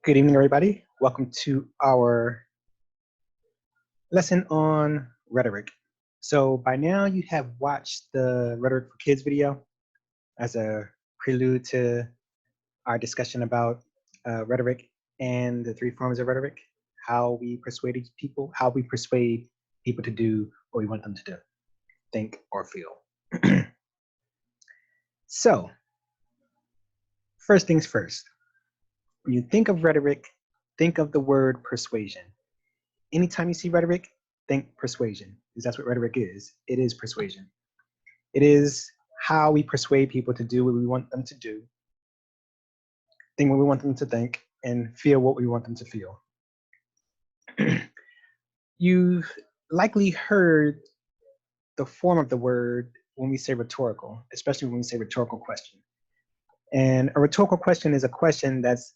Good evening, everybody. Welcome to our lesson on rhetoric. So by now you have watched the Rhetoric for Kids video as a prelude to our discussion about rhetoric and the three forms of rhetoric, how we persuade people to do what we want them to do, think or feel. So first things first, when you think of rhetoric, think of the word persuasion. Anytime you see rhetoric, think persuasion, because that's what rhetoric is. It is persuasion. It is how we persuade people to do what we want them to do, think what we want them to think, and feel what we want them to feel. You've likely heard the form of the word when we say rhetorical, especially when we say rhetorical question. And a rhetorical question is a question that's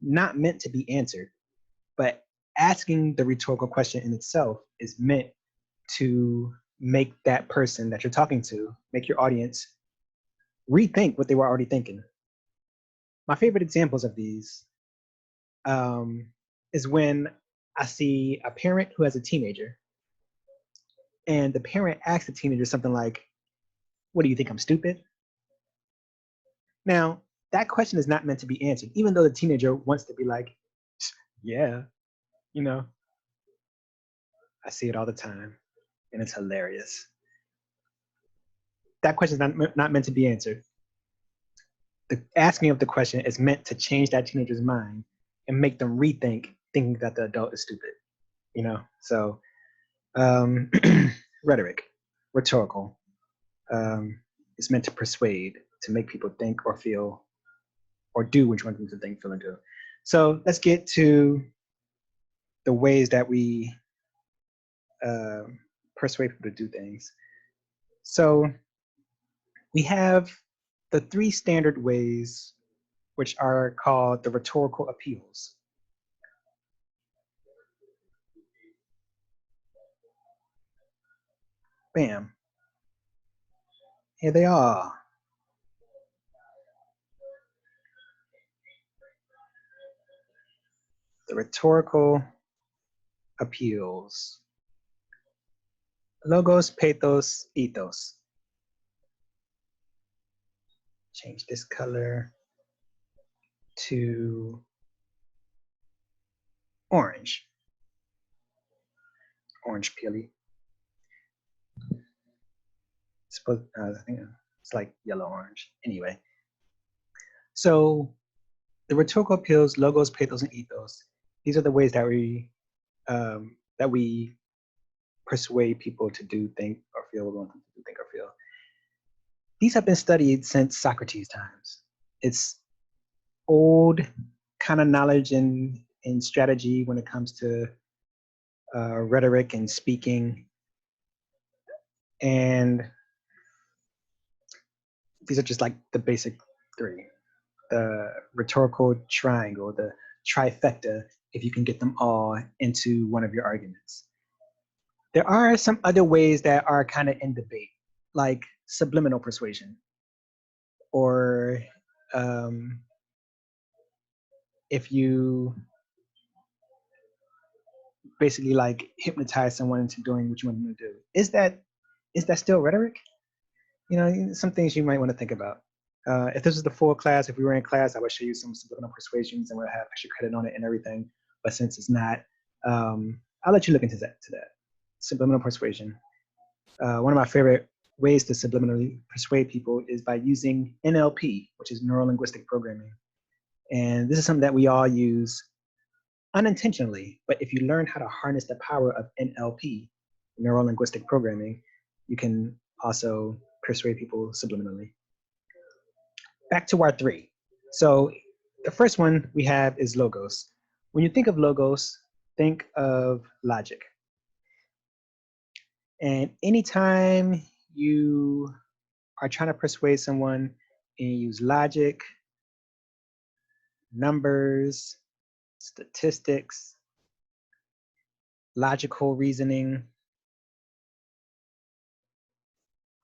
not meant to be answered, but asking the rhetorical question in itself is meant to make that person that you're talking to, make your audience rethink what they were already thinking. My favorite examples of these is when I see a parent who has a teenager, and the parent asks the teenager something like, "What do you think, I'm stupid?" Now, that question is not meant to be answered, even though the teenager wants to be like, "Yeah, you know, I see it all the time, and it's hilarious." That question is not meant to be answered. The asking of the question is meant to change that teenager's mind and make them rethink thinking that the adult is stupid, So rhetoric, rhetorical, is meant to persuade, to make people think or feel or do what you want them to think, feel, and do. So let's get to the ways that we persuade people to do things. So we have the three standard ways, which are called the rhetorical appeals. Bam. Here they are. The rhetorical appeals. Logos, pathos, ethos. Change this color to orange. Orange peely. I think it's like yellow orange. Anyway, so the rhetorical appeals, logos, pathos, and ethos. These are the ways that we persuade people to do, think, or feel what we want them to do, think, or feel. These have been studied since Socrates' times. It's old kind of knowledge and strategy when it comes to rhetoric and speaking. And these are just like the basic three. The rhetorical triangle, the trifecta, if you can get them all into one of your arguments. There are some other ways that are kind of in debate, like subliminal persuasion, or if you basically like hypnotize someone into doing what you want them to do. Is that still rhetoric? Some things you might want to think about. If this was the full class, if we were in class, I would show you some subliminal persuasions and we'll have extra credit on it and everything. But since it's not, I'll let you look into that. Subliminal persuasion. One of my favorite ways to subliminally persuade people is by using NLP, which is neuro linguistic programming. And this is something that we all use unintentionally, but if you learn how to harness the power of NLP, neuro linguistic programming, you can also persuade people subliminally. Back to our three. So the first one we have is logos. When you think of logos, think of logic. And anytime you are trying to persuade someone and you use logic, numbers, statistics, logical reasoning,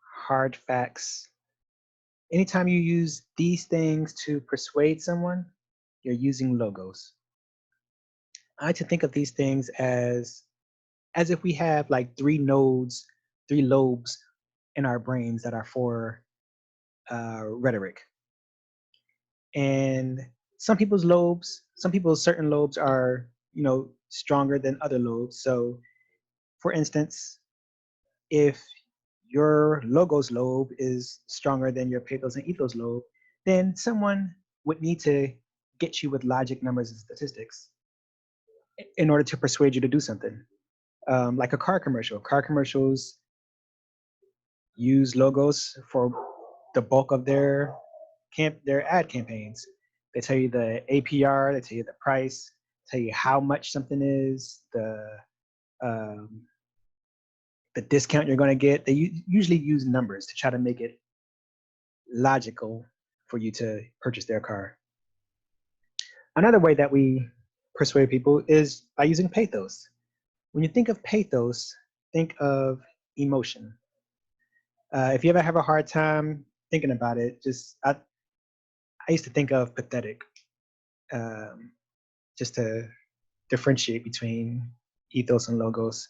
hard facts, anytime you use these things to persuade someone, you're using logos. I like to think of these things as if we have like three nodes, three lobes in our brains that are for rhetoric. And some people's certain lobes are, stronger than other lobes. So, for instance, if your logos lobe is stronger than your pathos and ethos lobe, then someone would need to get you with logic, numbers, and statistics in order to persuade you to do something. Like a car commercial. Car commercials use logos for the bulk of their ad campaigns. They tell you the APR, they tell you the price, tell you how much something is, um, the discount you're going to get. They usually use numbers to try to make it logical for you to purchase their car. Another way that we persuade people is by using pathos. When you think of pathos, think of emotion. If you ever have a hard time thinking about it, I used to think of pathetic, um, just to differentiate between ethos and logos.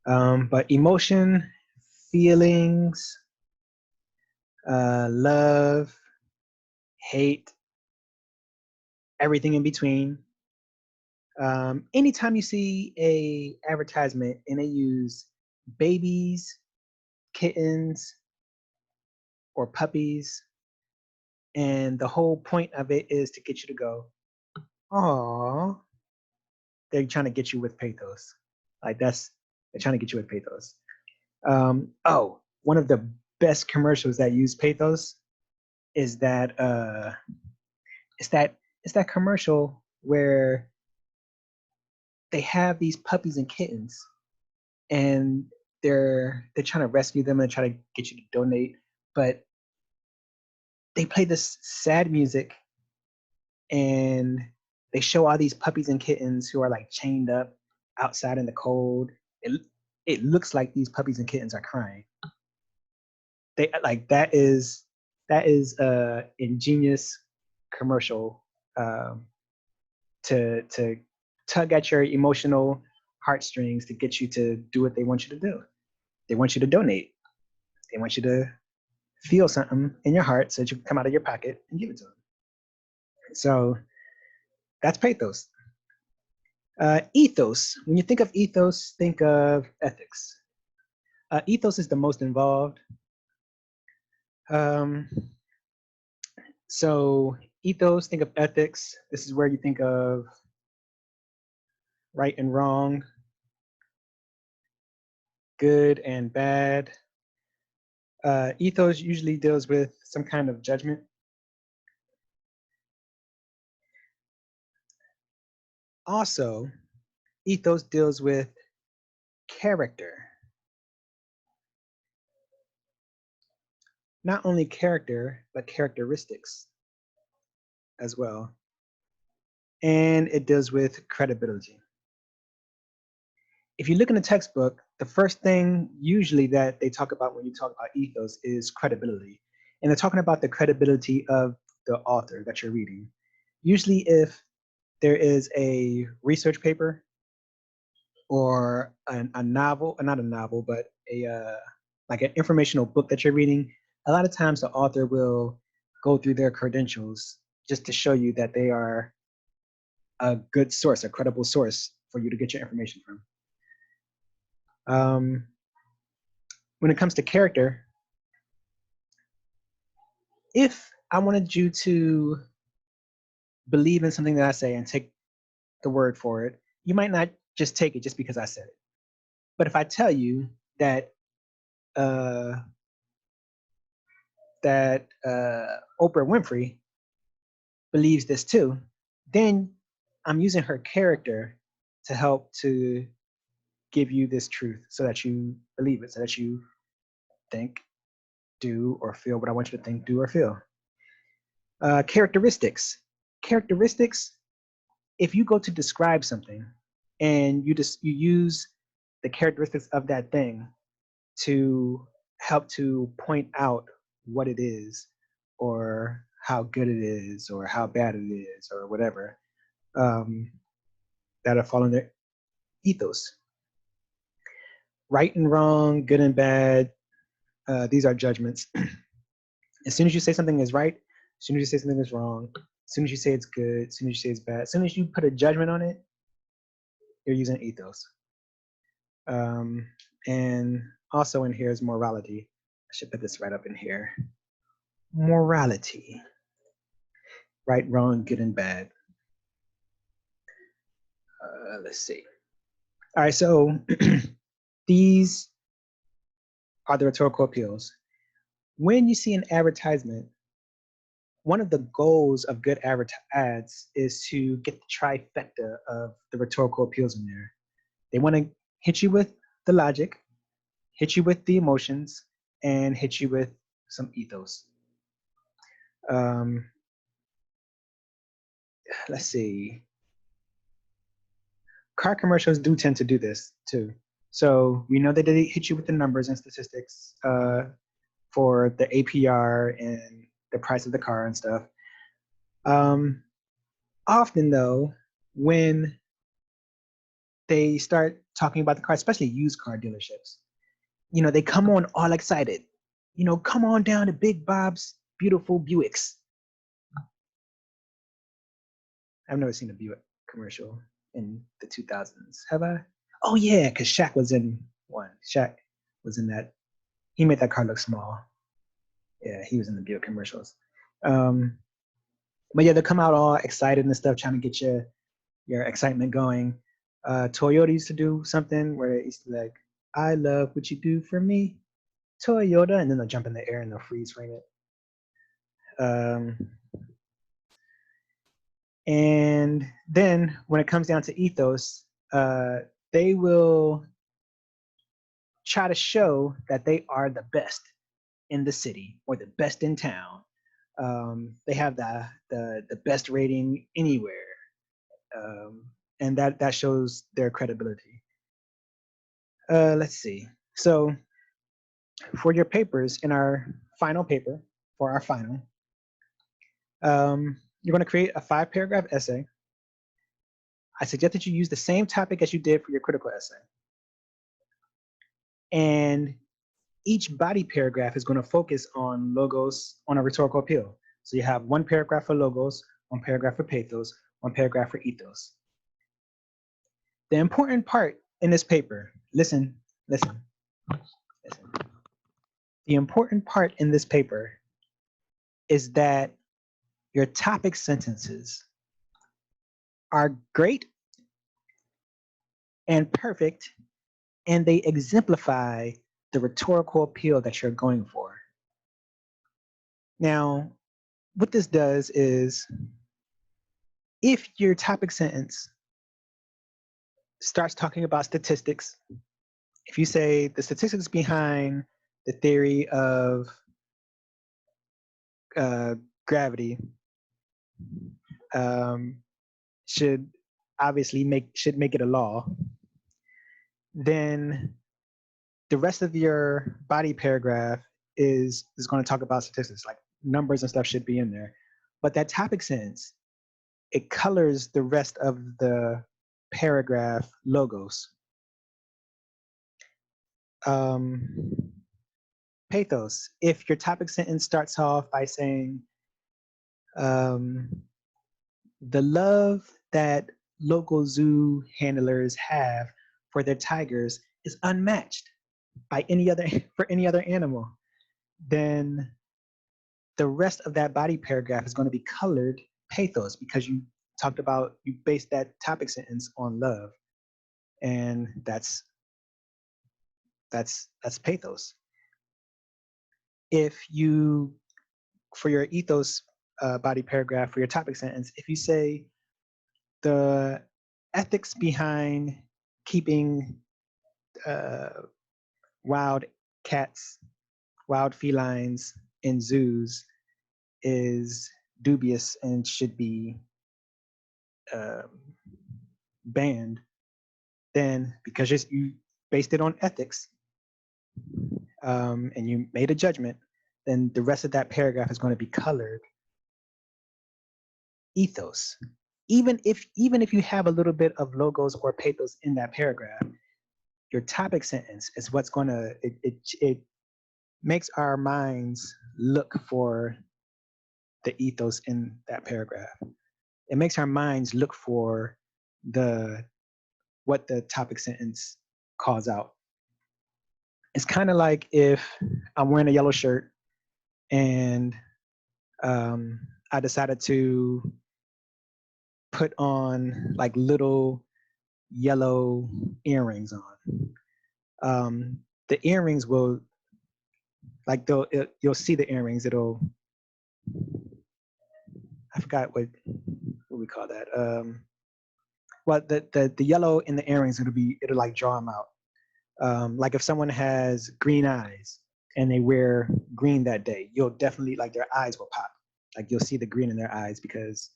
But emotion, feelings, love, hate, everything in between. Anytime you see a advertisement and they use babies, kittens, or puppies, and the whole point of it is to get you to go, "Aw," they're trying to get you with pathos. Like they're trying to get you with pathos. One of the best commercials that use pathos is it's that it's that commercial where they have these puppies and kittens, and they're trying to rescue them and try to get you to donate, but they play this sad music and they show all these puppies and kittens who are like chained up outside in the cold. It looks like these puppies and kittens are crying. They like that is a ingenious commercial, um, to tug at your emotional heartstrings to get you to do what they want you to do. They want you to donate. They want you to feel something in your heart so that you can come out of your pocket and give it to them. So that's pathos. Ethos. When you think of ethos, think of ethics. Ethos is the most involved. Um, so ethos, think of ethics. This is where you think of right and wrong, good and bad. Ethos usually deals with some kind of judgment. Also, ethos deals with character. Not only character, but characteristics as well. And it deals with credibility. If you look in the textbook, the first thing usually that they talk about when you talk about ethos is credibility. And they're talking about the credibility of the author that you're reading. Usually, if there is a research paper or a novel, not a novel, but like an informational book that you're reading, a lot of times the author will go through their credentials just to show you that they are a good source, a credible source for you to get your information from. Um, when it comes to character, if I wanted you to believe in something that I say and take the word for it, you might not just take it just because I said it. But if I tell you that uh, Oprah Winfrey believes this too, then I'm using her character to help to give you this truth so that you believe it, so that you think, do, or feel what I want you to think, do, or feel. Characteristics. Characteristics, if you go to describe something and you use the characteristics of that thing to help to point out what it is or how good it is or how bad it is or whatever, um, that are following their ethos. Right and wrong, good and bad, these are judgments. As soon as you say something is right, as soon as you say something is wrong, as soon as you say it's good, as soon as you say it's bad, as soon as you put a judgment on it, you're using ethos. And also in here is morality. I should put this right up in here. Morality. Right, wrong, good, and bad. Let's see. All right, so these are the rhetorical appeals. When you see an advertisement, one of the goals of good ads is to get the trifecta of the rhetorical appeals in there. They want to hit you with the logic, hit you with the emotions, and hit you with some ethos. Let's see. Car commercials do tend to do this too. So we know that they hit you with the numbers and statistics for the APR and the price of the car and stuff. Often though, when they start talking about the car, especially used car dealerships, you know, they come on all excited. You know, come on down to Big Bob's beautiful Buicks. I've never seen a Buick commercial in the 2000s. Have I? Oh yeah, because Shaq was in one. Shaq was in that. He made that car look small. Yeah, he was in the Buick commercials. But yeah, they come out all excited and stuff, trying to get your excitement going. Toyota used to do something where it used to be like, I love what you do for me, Toyota, and then they'll jump in the air and they'll freeze frame it. And then when it comes down to ethos, they will try to show that they are the best in the city or the best in town. They have the best rating anywhere, and that shows their credibility. Let's see. So for your papers in our final paper, for our final, you're going to create a 5-paragraph essay. I suggest that you use the same topic as you did for your critical essay. And each body paragraph is going to focus on logos on a rhetorical appeal. So you have 1 paragraph for logos, 1 paragraph for pathos, 1 paragraph for ethos. The important part in this paper, listen. The important part in this paper is that your topic sentences are great and perfect, and they exemplify the rhetorical appeal that you're going for. Now, what this does is, if your topic sentence starts talking about statistics, if you say the statistics behind the theory of gravity should obviously make it a law, then the rest of your body paragraph is going to talk about statistics, like numbers and stuff should be in there. But that topic sentence, it colors the rest of the paragraph logos. Pathos, if your topic sentence starts off by saying, the love that local zoo handlers have for their tigers is unmatched by any other animal, then the rest of that body paragraph is going to be colored pathos, because you based that topic sentence on love, and that's pathos. If you, for your ethos body paragraph, for your topic sentence, if you say the ethics behind keeping wild cats, wild felines in zoos is dubious and should be banned, then because you based it on ethics and you made a judgment, then the rest of that paragraph is going to be colored ethos. even if you have a little bit of logos or pathos in that paragraph, your topic sentence is what's going to it makes our minds look for the ethos in that paragraph. It makes our minds look for the what the topic sentence calls out. It's kind of like if I'm wearing a yellow shirt and I decided to put on like little yellow earrings on. The earrings will like you'll see the earrings. I forgot what we call that. Well, the yellow in the earrings it'll like draw them out. Like if someone has green eyes and they wear green that day, you'll definitely like their eyes will pop. Like you'll see the green in their eyes because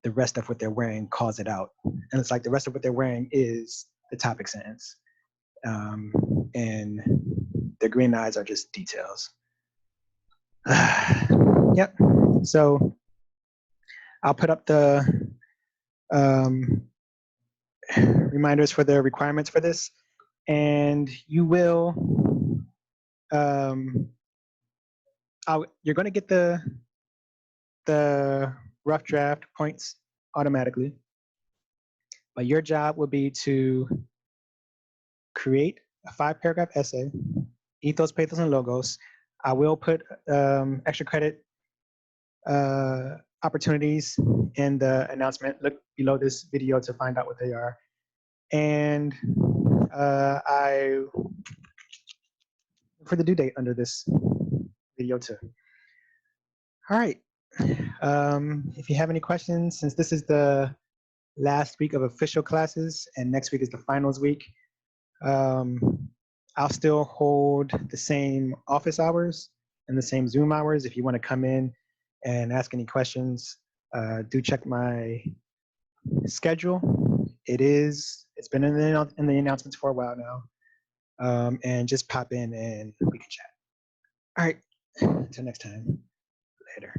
the rest of what they're wearing calls it out. And it's like the rest of what they're wearing is the topic sentence. And the green eyes are just details. Yep. So I'll put up the reminders for the requirements for this, and you will. You're going to get the rough draft points automatically, but your job will be to create a 5-paragraph essay, ethos, pathos, and logos. I will put extra credit opportunities in the announcement. Look below this video to find out what they are. And I for the due date under this video too. All right. If you have any questions, since this is the last week of official classes and next week is the finals week, I'll still hold the same office hours and the same Zoom hours. If you want to come in and ask any questions, do check my schedule. It's been in the announcements for a while now. And just pop in and we can chat. All right, until next time, later.